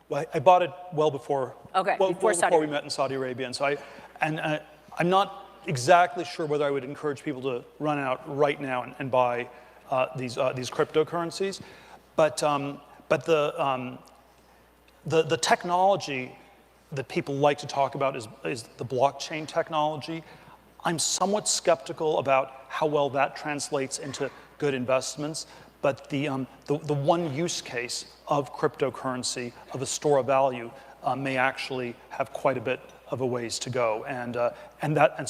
Well, I bought it well before. Okay, before we met in Saudi Arabia, and so I'm not exactly sure whether I would encourage people to run out right now and buy these cryptocurrencies, but the technology that people like to talk about is the blockchain technology. I'm somewhat skeptical about how well that translates into good investments, but the one use case of cryptocurrency, of a store of value, may actually have quite a bit of a ways to go, and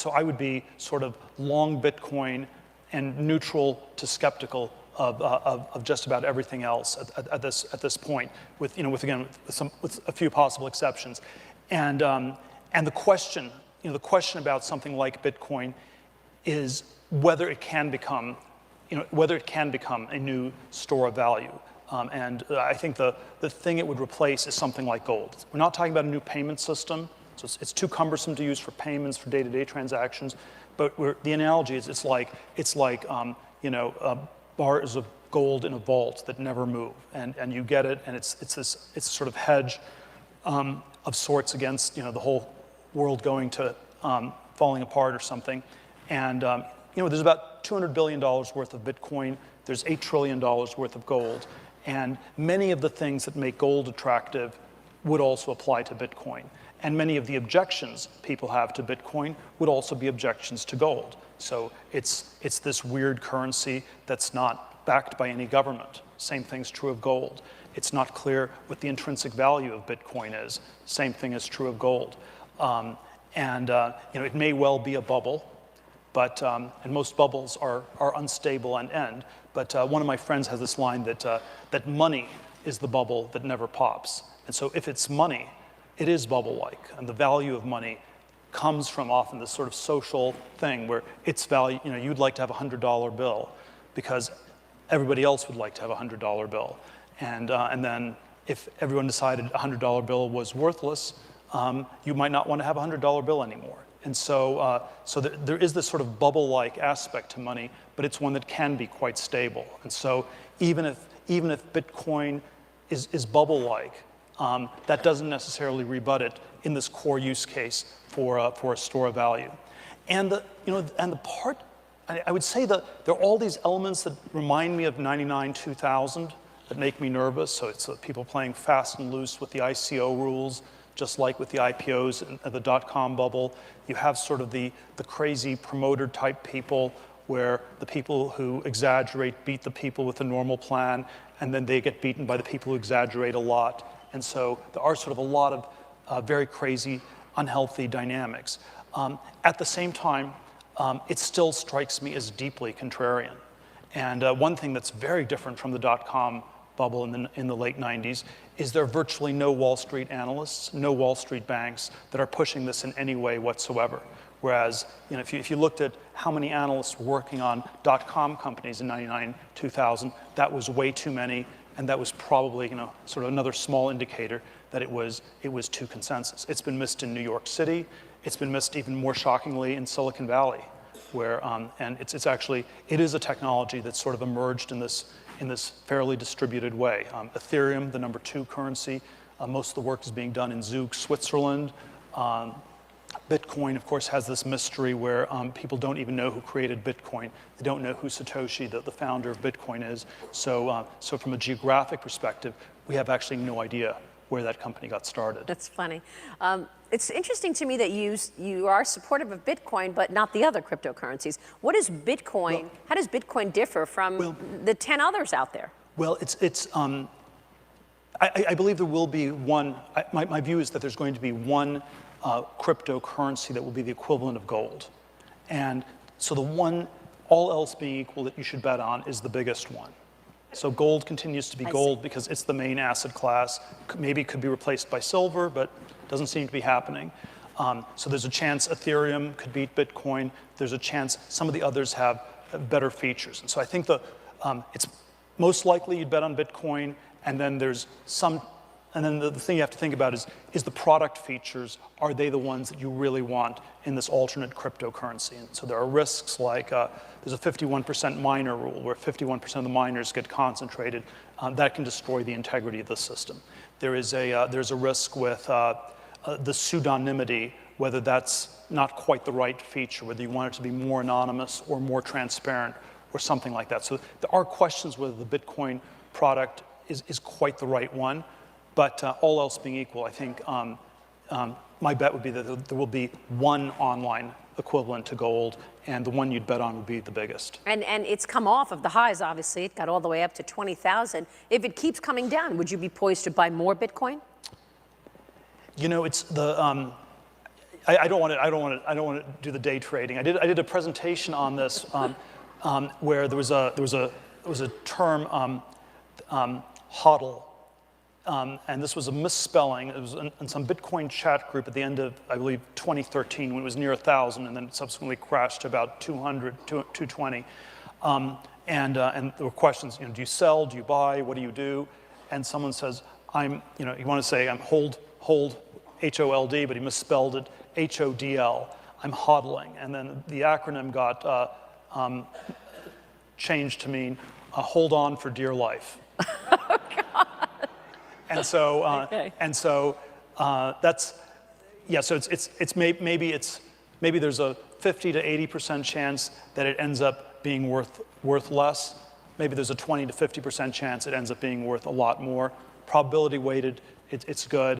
so I would be sort of long Bitcoin and neutral to skeptical of just about everything else at this point, with a few possible exceptions, and the question about something like Bitcoin is whether it can become a new store of value. And I think the thing it would replace is something like gold. We're not talking about a new payment system, so it's too cumbersome to use for payments, for day-to-day transactions. But the analogy is it's like bars of gold in a vault that never move, and you get it, and it's a sort of hedge of sorts against the whole world going to falling apart or something. And there's about $200 billion worth of Bitcoin. There's $8 trillion worth of gold. And many of the things that make gold attractive would also apply to Bitcoin. And many of the objections people have to Bitcoin would also be objections to gold. So it's this weird currency that's not backed by any government. Same thing's true of gold. It's not clear what the intrinsic value of Bitcoin is. Same thing is true of gold. It may well be a bubble, but and most bubbles are unstable and end. But one of my friends has this line that money is the bubble that never pops. And so if it's money, it is bubble-like, and the value of money comes from often this sort of social thing where its value, you'd like to have a $100 bill because everybody else would like to have a $100 bill. And then if everyone decided a $100 bill was worthless, you might not want to have a $100 bill anymore. And so there is this sort of bubble-like aspect to money, but it's one that can be quite stable. And so even if Bitcoin is bubble-like, that doesn't necessarily rebut it in this core use case for a store of value. And the part, I would say that there are all these elements that remind me of 99, 2000 that make me nervous. So it's people playing fast and loose with the ICO rules, just like with the IPOs and the dot-com bubble. You have sort of the crazy promoter type people where the people who exaggerate beat the people with a normal plan, and then they get beaten by the people who exaggerate a lot. And so there are sort of a lot of very crazy, unhealthy dynamics. At the same time, it still strikes me as deeply contrarian. And one thing that's very different from the dot-com bubble in the late 90s is there are virtually no Wall Street analysts, no Wall Street banks that are pushing this in any way whatsoever. Whereas, if you looked at how many analysts were working on dot-com companies in 99, 2000, that was way too many, and that was probably, sort of another small indicator that it was too consensus. It's been missed in New York City. It's been missed even more shockingly in Silicon Valley, where and it is a technology that's sort of emerged in this fairly distributed way. Ethereum, the number 2 currency, most of the work is being done in Zug, Switzerland. Bitcoin, of course, has this mystery where people don't even know who created Bitcoin. They don't know who Satoshi, the founder of Bitcoin, is. So from a geographic perspective, we have actually no idea where that company got started. That's funny. It's interesting to me that you are supportive of Bitcoin, but not the other cryptocurrencies. What is Bitcoin? How does Bitcoin differ from the 10 others out there? Well, I believe there will be one. My view is that there's going to be one cryptocurrency that will be the equivalent of gold. And so the one, all else being equal, that you should bet on is the biggest one. So gold continues to be gold because it's the main asset class. Maybe it could be replaced by silver, but doesn't seem to be happening. So there's a chance Ethereum could beat Bitcoin. There's a chance some of the others have better features. And so I think it's most likely you'd bet on Bitcoin, and then there's some. And then the thing you have to think about is the product features, are they the ones that you really want in this alternate cryptocurrency? And so there are risks like there's a 51% miner rule where 51% of the miners get concentrated. That can destroy the integrity of the system. there's a risk with the pseudonymity, whether that's not quite the right feature, whether you want it to be more anonymous or more transparent or something like that. So there are questions whether the Bitcoin product is quite the right one, but all else being equal, I think my bet would be that there will be one online equivalent to gold, and the one you'd bet on would be the biggest. And it's come off of the highs, obviously. It got all the way up to 20,000. If it keeps coming down, would you be poised to buy more Bitcoin? You know, it's the I don't want to do the day trading. I did a presentation on this where there was a term hodl. And this was a misspelling. It was in some Bitcoin chat group at the end of, I believe, 2013, when it was near 1,000, and then it subsequently crashed to about 200, 220. And there were questions, do you sell, do you buy, what do you do? And someone says, you want to say I'm hold, H-O-L-D, but he misspelled it, H-O-D-L. I'm hodling. And then the acronym got changed to mean hold on for dear life. Oh, God. And so, Okay. that's, yeah. So maybe there's a 50 to 80% chance that it ends up being worth less. Maybe there's a 20 to 50% chance it ends up being worth a lot more. Probability weighted, it's good.